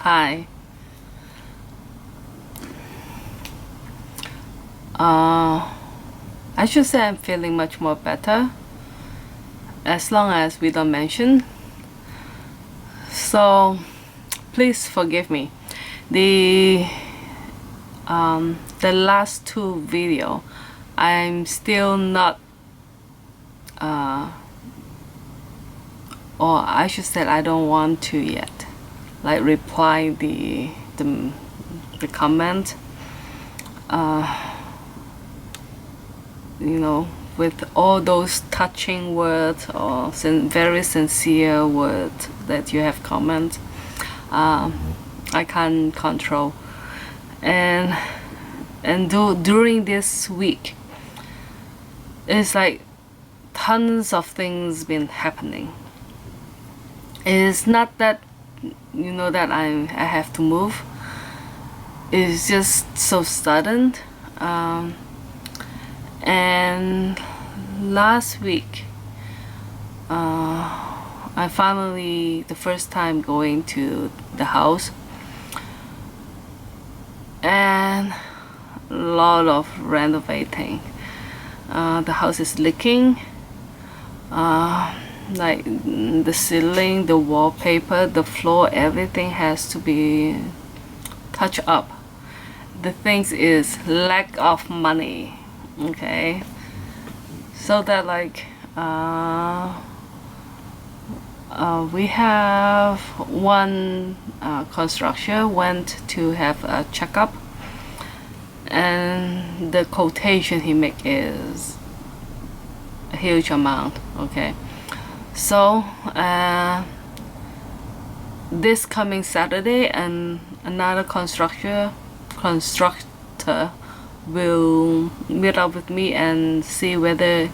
Hi. I should say I'm feeling much more better, as long as we don't mention. So please forgive me. The last two video, I'm still not or I should say I don't want to yet like reply the comment, you know, with all those touching words or very sincere words that you have comment. I can't control, and during this week it's like tons of things been happening. It's not that, you know, that I have to move. It's just so sudden. And last week I finally, the first time going to the house, and a lot of renovating. The house is leaking, like the ceiling, the wallpaper, the floor, everything has to be touched up. The thing is lack of money, okay? So that like we have one constructor went to have a checkup, and the quotation he make is a huge amount, okay? So this coming Saturday, and another constructor will meet up with me and see whether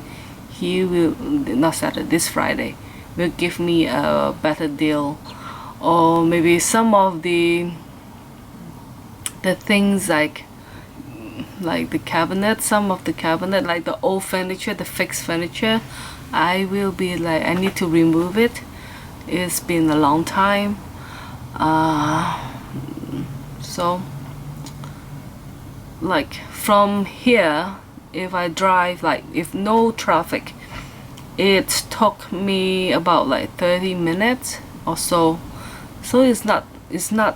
he will, not Saturday, this Friday, will give me a better deal, or maybe some of the things like the cabinet, some of the cabinet, like the old furniture, the fixed furniture, I will be like, I need to remove it. It's been a long time. So like from here, if I drive, like if no traffic, it took me about like 30 minutes or so. So it's not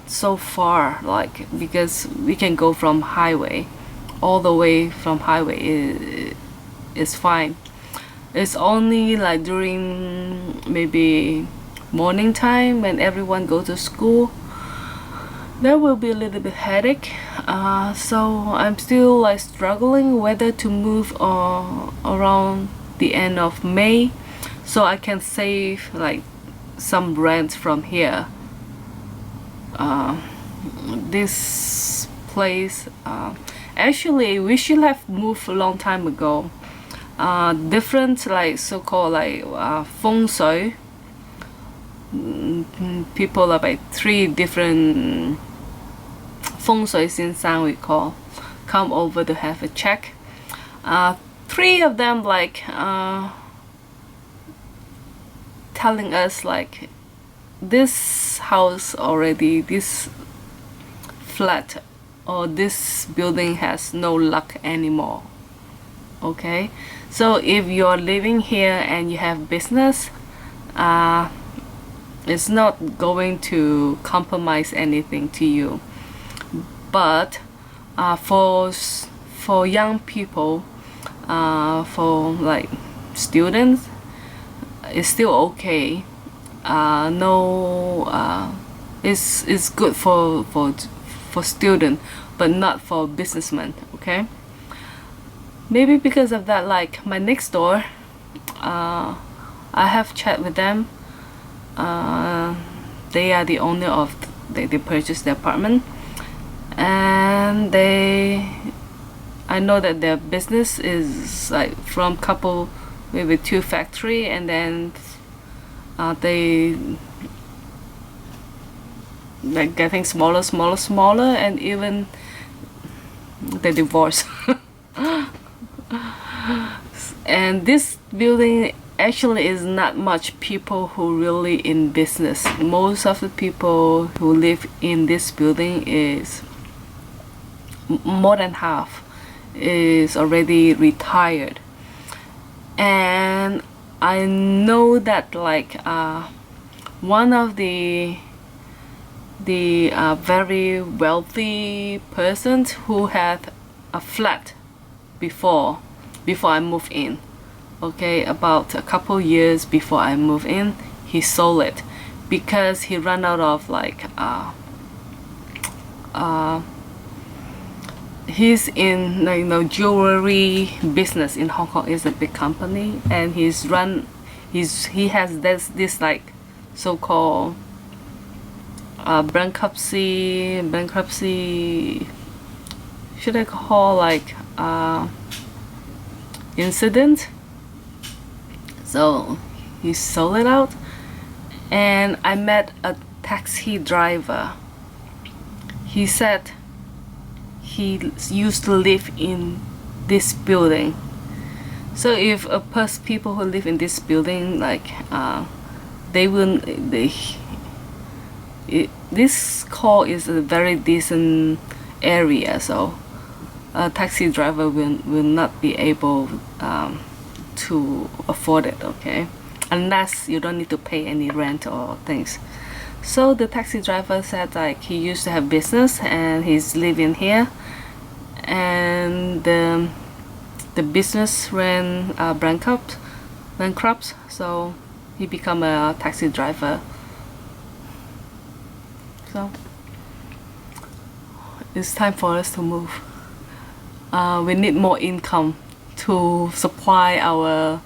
so far, like, because we can go from highway all the way from highway is fine. It's only like during maybe morning time when everyone go to school, there will be a little bit headache. So I'm still like struggling whether to move around the end of May, so I can save like some rent from here. This place, actually we should have moved a long time ago. Different like so-called like feng shui people are like 3 different feng shui Enzyme we call, come over to have a check. 3 of them like telling us like this house already, this flat or this building has no luck anymore, okay? So if you're living here and you have business, it's not going to compromise anything to you. But for young people, for like students, it's still okay. It's good for student, but not for businessmen, okay? Maybe because of that, like my next door, I have chat with them. They are the owner of they purchased the apartment, and I know that their business is like from couple, maybe 2 factory, and then they like getting smaller, and even they divorce. And this building actually is not much people who really in business. Most of the people who live in this building is more than half is already retired. And I know that like one of the very wealthy persons who had a flat before I moved in, okay, about a couple years before I moved in, he sold it because he ran out of like he's in, like, you know, jewelry business in Hong Kong. Is a big company, and he has this like so-called bankruptcy, should I call like incident. So he sold it out, and I met a taxi driver. He said he used to live in this building. So if people who live in this building, like this call is a very decent area, so a taxi driver will not be able to afford it, okay, unless you don't need to pay any rent or things. So the taxi driver said like he used to have business and he's living here, and the business ran bankrupt, so he become a taxi driver. So it's time for us to move. We need more income to supply our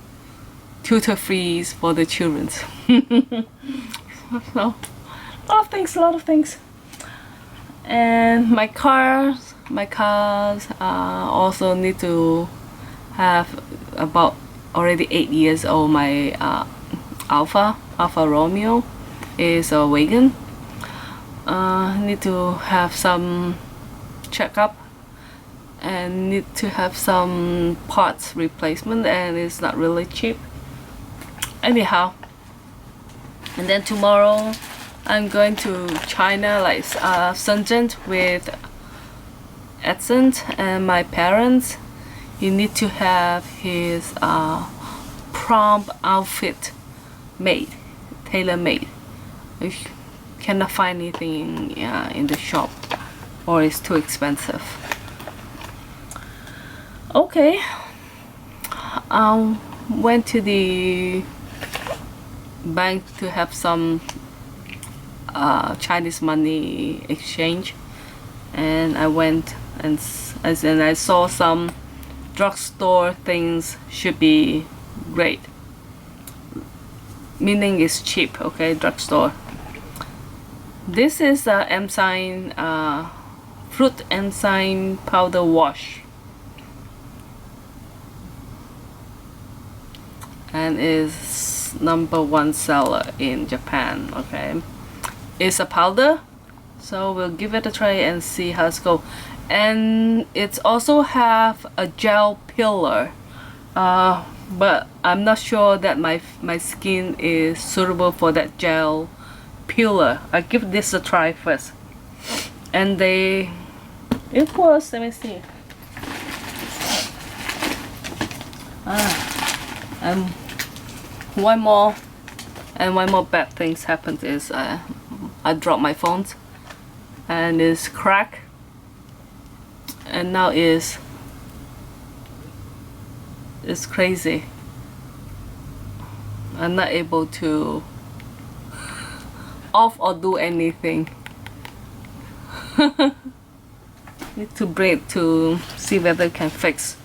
tutor fees for the children. So, a lot of things. And my cars also need to have about already 8 years old. My Alfa Romeo is a wagon. Need to have some checkup and need to have some parts replacement, and it's not really cheap. Anyhow, and then tomorrow I'm going to China, like Shenzhen, with Edson and my parents. He need to have his prom outfit made, tailor-made. You cannot find anything in the shop, or it's too expensive. Okay, went to the bank to have some Chinese money exchange, and I went and I saw some drugstore things should be great, meaning it's cheap, okay, drugstore. This is Enzyme fruit enzyme powder wash, and is #1 seller in Japan, okay. It's a powder, so we'll give it a try and see how it's go. And it's also have a gel peeler, but I'm not sure that my skin is suitable for that gel peeler. I give this a try first. And it was, let me see, and one more bad things happened is I dropped my phone and it's cracked, and now it's crazy. I'm not able to off or do anything. Need to break to see whether it can fix.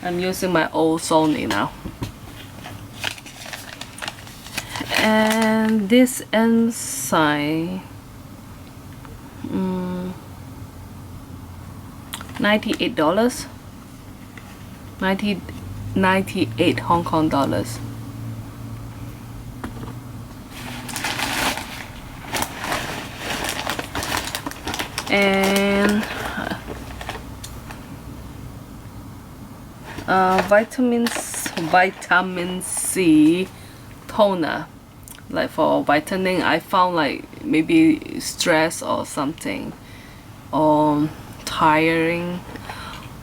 I'm using my old Sony now. And this Enzyme, $98, 98 Hong Kong dollars. And vitamins vitamin C toner. Like for whitening, I found like maybe stress or something, or tiring.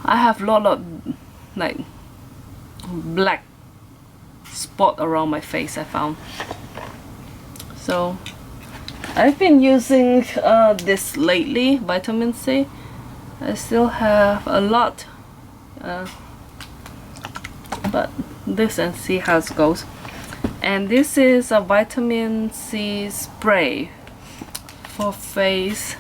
I have a lot of like black spot around my face, I found. So I've been using this lately, vitamin C. I still have a lot, but this and see how it goes. And this is a vitamin C spray for face.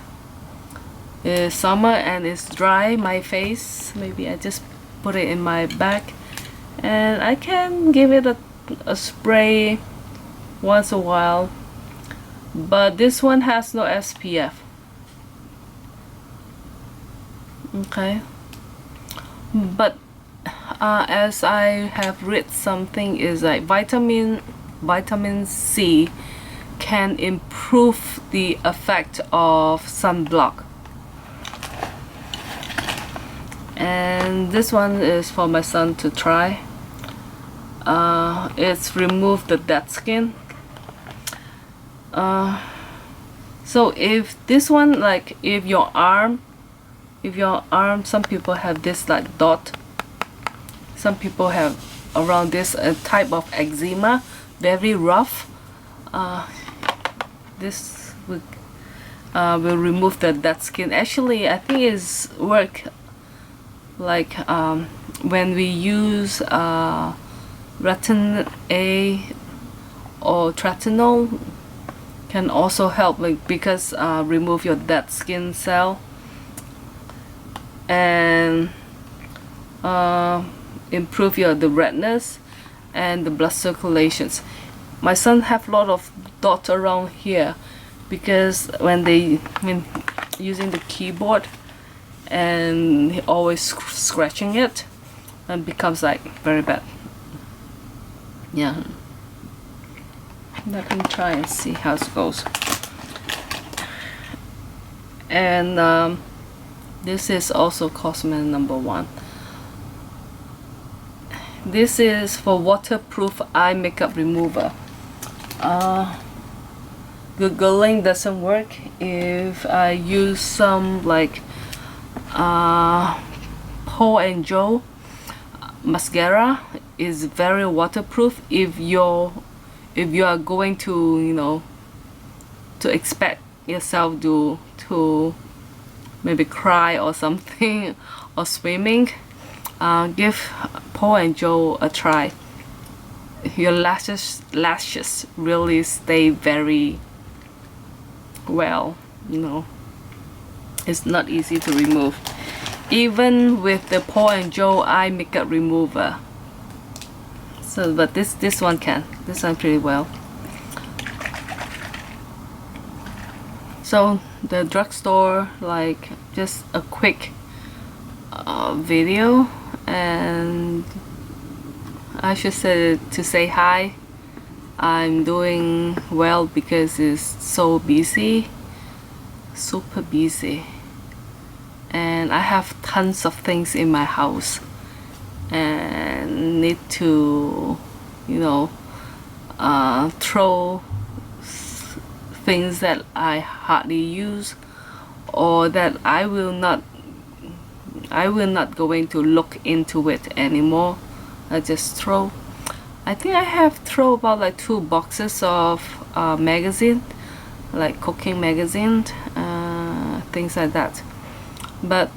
It's summer and it's dry, my face. Maybe I just put it in my bag, and I can give it a spray once a while. But this one has no SPF. Okay. But as I have read something, is like vitamin C can improve the effect of sunblock. And this one is for my son to try. It's remove the dead skin. So if this one, like if your arm, some people have this like dot, some people have around this type of eczema, very rough. This will remove the dead skin. Actually, I think it's work like when we use retin A or tretinoin, can also help, like because remove your dead skin cell and improve the redness and the blood circulations. My son have a lot of dots around here because when using the keyboard, and he always scratching it, and becomes like very bad. Yeah, I can try and see how it goes. And this is also Cosmen #1. This is for waterproof eye makeup remover. Googling doesn't work. If I use some like Paul and Joe mascara, is very waterproof. If you are going to to expect yourself to maybe cry or something or swimming, give Paul and Joe a try. Your lashes really stay very well. It's not easy to remove, even with the Paul and Joe eye makeup remover. So, but this one pretty well. So the drugstore, like just a quick video, and I should say to say hi. I'm doing well because it's so busy, super busy, and I have tons of things in my house and need to throw things that I hardly use, or that I will not going to look into it anymore. I just throw. I think I have throw about like 2 boxes of magazine, like cooking magazine, things like that. But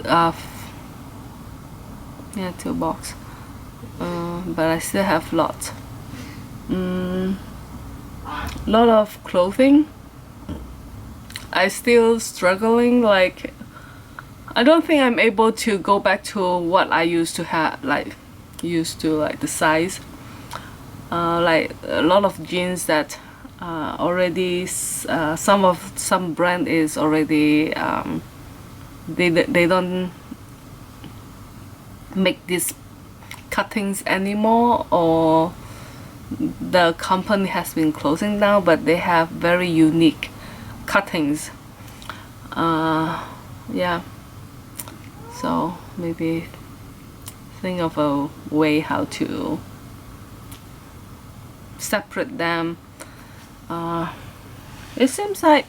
yeah, 2 box. But I still have lots. Lot of clothing. I still struggling, like I don't think I'm able to go back to what I used to have, like the size. Like a lot of jeans that already some brand is already they don't make these cuttings anymore, or the company has been closing down, but they have very unique cuttings. Yeah, so maybe think of a way how to separate them. It seems like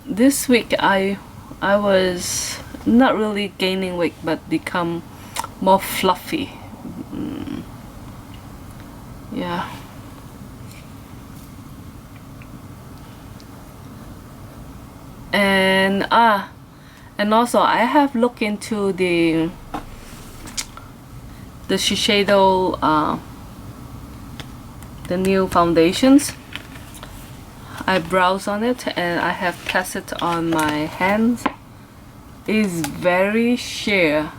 this week I was not really gaining weight but become more fluffy. Yeah. And also I have looked into the Shiseido the new foundations. I browsed on it and I have tested on my hands. It's very sheer.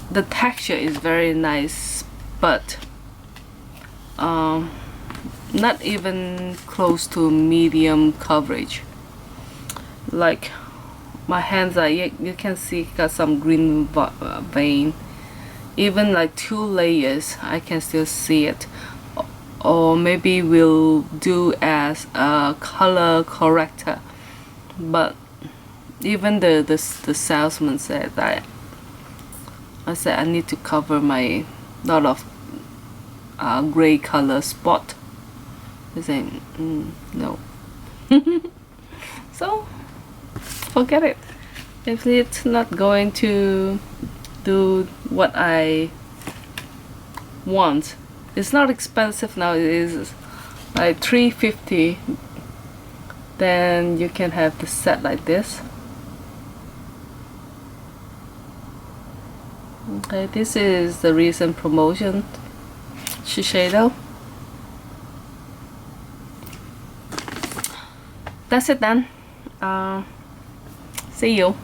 The texture is very nice, but not even close to medium coverage. Like my hands are, you can see got some green vein. Even like 2 layers I can still see it. Or maybe we'll do as a color corrector, but even the salesman said that I said I need to cover my lot of gray color spot. He said no. So forget it. If it's not going to do what I want. It's not expensive now. It is like $3.50. Then you can have the set like this. Okay, this is the recent promotion, Shiseido. That's it then. See you.